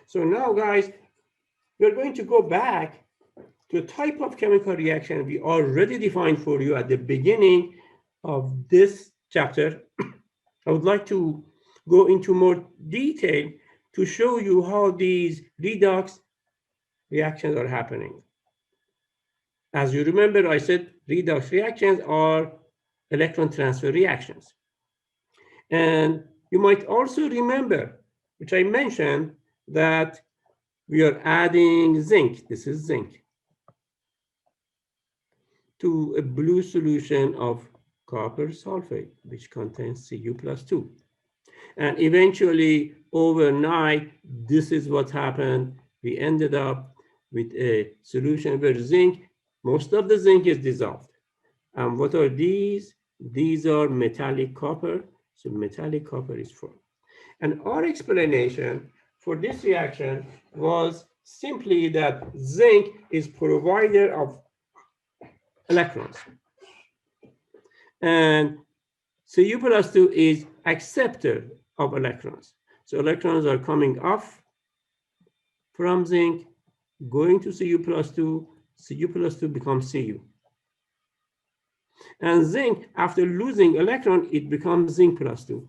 So now, guys, we're going to go back to a type of chemical reaction we already defined for you at the beginning of this chapter. I would like to go into more detail to show you how these redox reactions are happening. As you remember, I said redox reactions are electron transfer reactions. And you might also remember, which I mentioned, that we are adding zinc. This is zinc to a blue solution of copper sulfate, which contains Cu+2. And eventually, overnight, this is what happened. We ended up with a solution where zinc, most of the zinc is dissolved. And what are these? These are metallic copper. So metallic copper is formed. And our explanation for this reaction was simply that zinc is provider of electrons. And Cu+2 is acceptor of electrons. So electrons are coming off from zinc, going to Cu+2, Cu+2 becomes Cu. And zinc, after losing electron, it becomes zinc +2.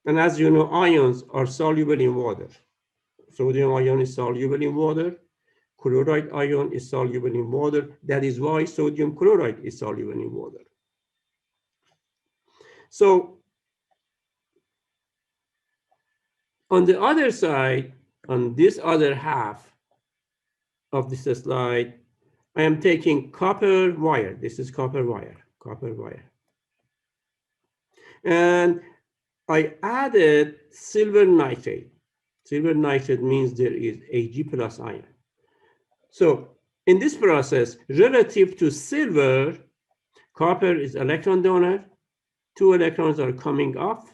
And as you know, ions are soluble in water. Sodium ion is soluble in water. Chloride ion is soluble in water. That is why sodium chloride is soluble in water. So on the other side, on this other half of this slide, I am taking copper wire. This is copper wire. And I added silver nitrate. Silver nitrate means there is Ag+ ion. So in this process, relative to silver, copper is electron donor. 2 electrons are coming off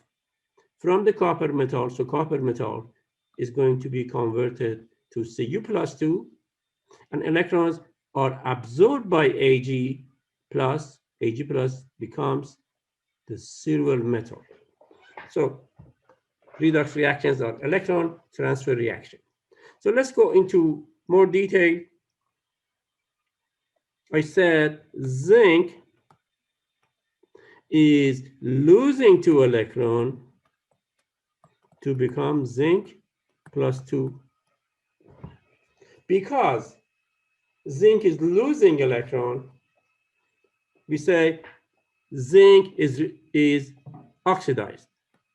from the copper metal. So copper metal is going to be converted to Cu+2, and electrons are absorbed by Ag+. Ag+ becomes the silver metal. So redox reactions are electron transfer reaction. So let's go into more detail. I said zinc is losing 2 electrons to become zinc +2. Because zinc is losing electron, we say zinc is oxidized.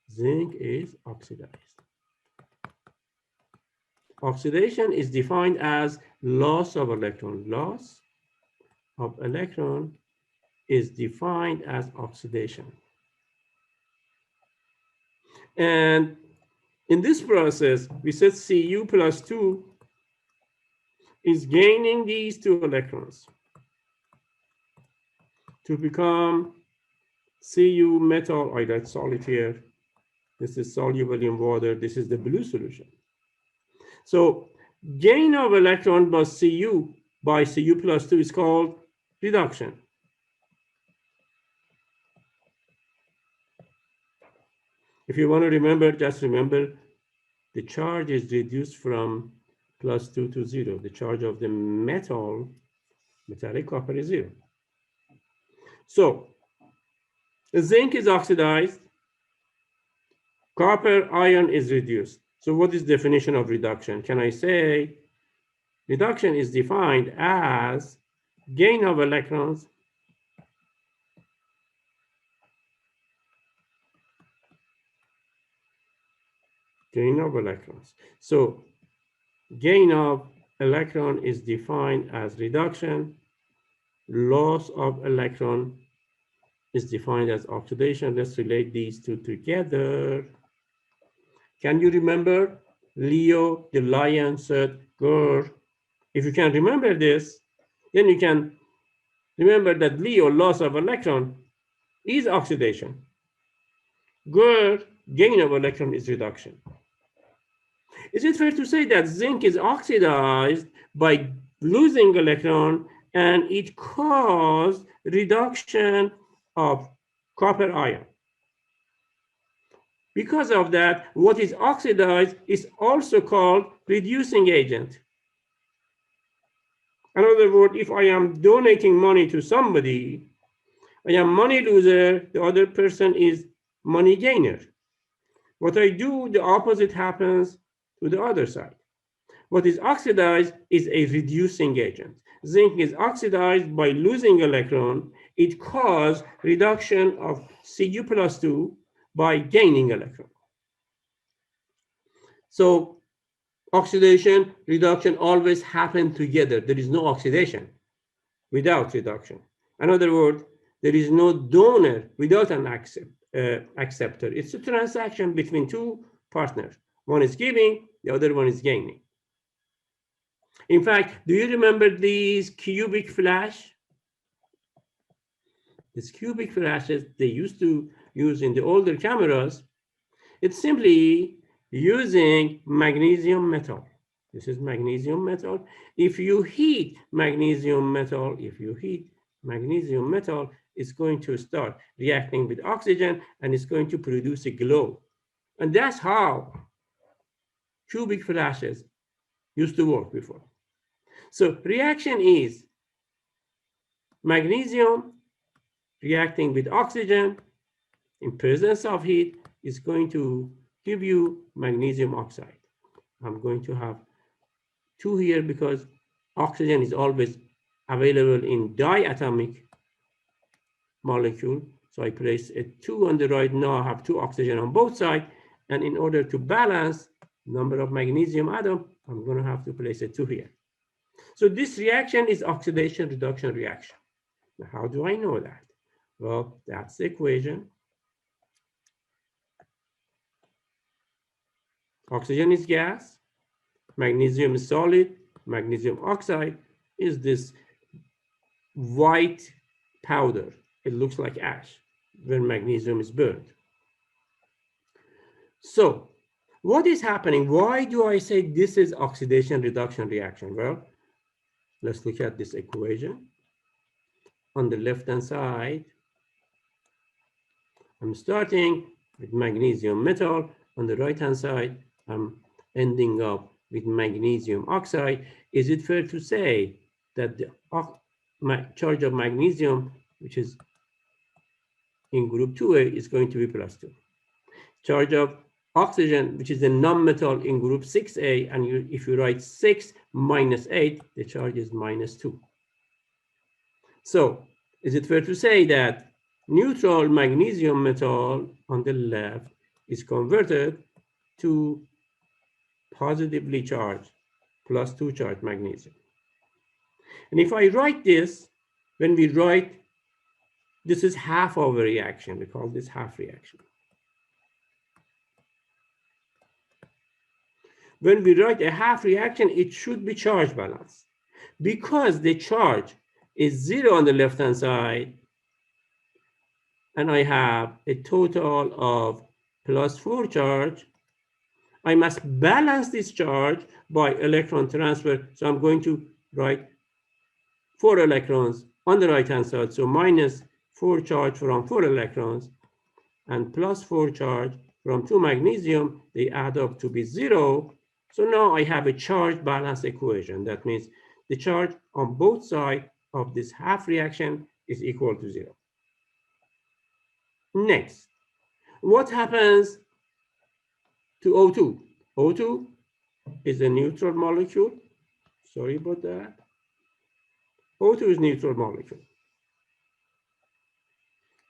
Zinc is oxidized. Oxidation is defined as loss of electron. Loss of electron is defined as oxidation. And in this process, we said Cu+2 is gaining these 2 electrons to become Cu metal. I write solid here. This is soluble in water. This is the blue solution. So gain of electron by Cu+2 is called reduction. If you want to remember, just remember the charge is reduced from +2 to 0. The charge of the metallic copper is 0. So the zinc is oxidized, copper ion is reduced. So what is the definition of reduction? Can I say reduction is defined as gain of electrons So gain of electron is defined as reduction. Loss of electron is defined as oxidation. Let's relate these two together. Can you remember Leo the lion said, "Grr"? If you can remember this, then you can remember that Leo, loss of electron, is oxidation. Grr, gain of electron, is reduction. Is it fair to say that zinc is oxidized by losing electron and it caused reduction of copper ion? Because of that, what is oxidized is also called reducing agent. In other words, if I am donating money to somebody, I am money loser, the other person is money gainer. What I do, the opposite happens to the other side. What is oxidized is a reducing agent. Zinc is oxidized by losing electron. It causes reduction of Cu+2 by gaining electron. So oxidation, reduction always happen together. There is no oxidation without reduction. In other words, there is no donor without an acceptor. It's a transaction between two partners. One is giving, the other one is gaining. In fact, do you remember these cubic flash? These cubic flashes they used to use in the older cameras. It's simply using magnesium metal. This is magnesium metal. If you heat magnesium metal, it's going to start reacting with oxygen and it's going to produce a glow. And that's how cubic flashes used to work before. So reaction is magnesium reacting with oxygen in presence of heat is going to give you magnesium oxide. I'm going to have 2 here because oxygen is always available in diatomic molecule. So I place a 2 on the right. Now I have 2 oxygen on both sides. And in order to balance number of magnesium atom, I'm going to have to place a 2 here. So this reaction is oxidation reduction reaction. Now, how do I know that? Well, that's the equation. Oxygen is gas, magnesium is solid, magnesium oxide is this white powder. It looks like ash when magnesium is burned. So what is happening? Why do I say this is oxidation reduction reaction? Well, let's look at this equation. On the left-hand side, I'm starting with magnesium metal. On the right-hand side, I'm ending up with magnesium oxide. Is it fair to say that the charge of magnesium, which is in group 2A, is going to be +2? Charge of oxygen, which is the non-metal in group 6A, and if you write 6 minus 8, the charge is -2. So is it fair to say that neutral magnesium metal on the left is converted to positively charged +2 charged magnesium? And if I write this, when we write, this is half of a reaction. We call this half reaction. When we write a half reaction, it should be charge balanced. Because the charge is 0 on the left-hand side, and I have a total of +4 charge, I must balance this charge by electron transfer. So I'm going to write 4 electrons on the right-hand side. So -4 charge from 4 electrons and +4 charge from 2 magnesium. They add up to be 0. So now I have a charge balance equation. That means the charge on both sides of this half reaction is equal to 0. Next, what happens to O2? O2 is a neutral molecule. Sorry about that. O2 is neutral molecule.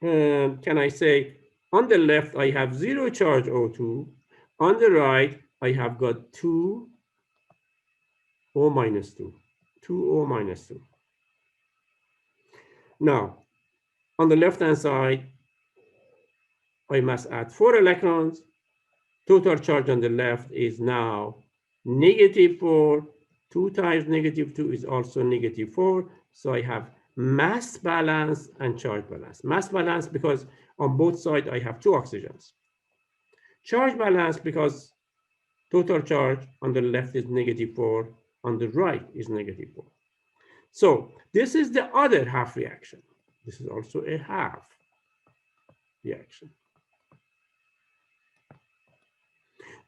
And can I say, on the left, I have 0 charge O2. On the right, I have got 2 O minus 2. 2 O minus 2. Now, on the left-hand side, I must add 4 electrons. Total charge on the left is now -4. 2 times -2 is also -4. So I have mass balance and charge balance. Mass balance because on both sides I have 2 oxygens. Charge balance because total charge on the left is -4, on the right is -4. So this is the other half reaction. This is also a half reaction.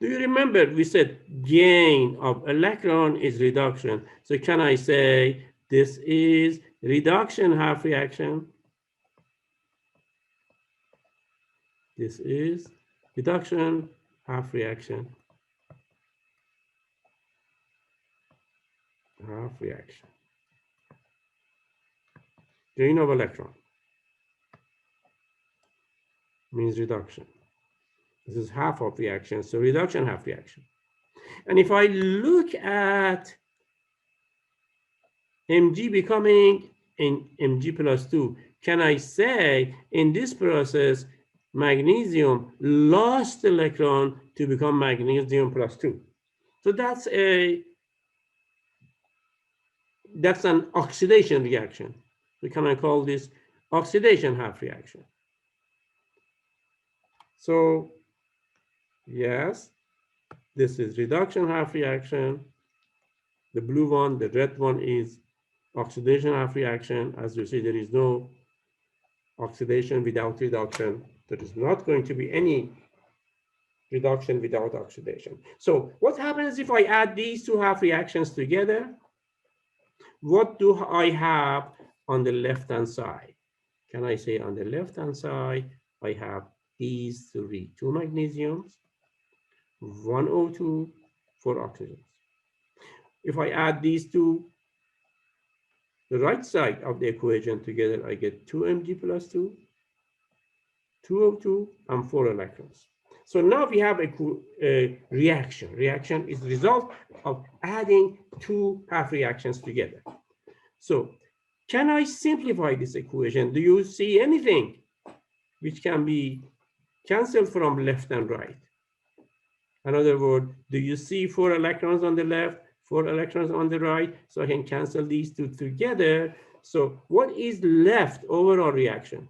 Do you remember we said gain of electron is reduction? So can I say this is reduction half reaction? This is reduction half reaction. Half reaction. Gain of electron means reduction. This is half of reaction, so reduction half reaction. And if I look at Mg becoming in Mg plus 2, can I say in this process magnesium lost electron to become magnesium plus 2? So that's an oxidation reaction. So can I call this oxidation half reaction? So yes, this is reduction half reaction. The blue one, the red one is oxidation half reaction. As you see, there is no oxidation without reduction. There is not going to be any reduction without oxidation. So what happens if I add these two half reactions together? What do I have on the left-hand side? Can I say on the left-hand side, I have these three, 2 magnesiums, 1 O2, 4 oxygens. If I add these two, the right side of the equation together, I get 2 Mg plus 2, 2 O2, and 4 electrons. So now we have a reaction. Reaction is the result of adding two half reactions together. So can I simplify this equation? Do you see anything which can be canceled from left and right? In other words, do you see 4 electrons on the left, 4 electrons on the right? So I can cancel these two together. So what is left overall reaction?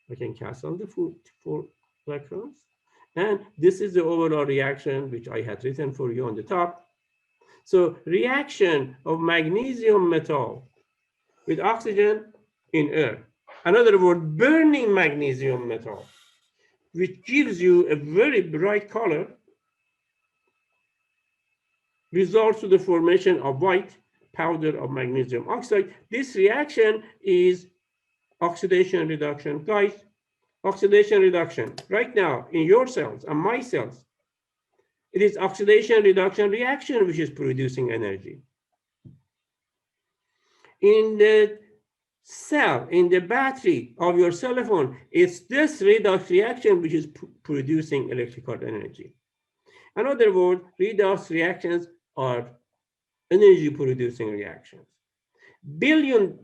I can cancel the 4 electrons. And this is the overall reaction, which I had written for you on the top. So reaction of magnesium metal with oxygen in air. In other words, burning magnesium metal, which gives you a very bright color, results to the formation of white powder of magnesium oxide. This reaction is oxidation reduction. Guys, oxidation reduction right now in your cells and my cells, it is oxidation reduction reaction which is producing energy. In the cell, in the battery of your cell phone, it's this redox reaction which is producing electrical energy. In other words, redox reactions are energy producing reactions. Billion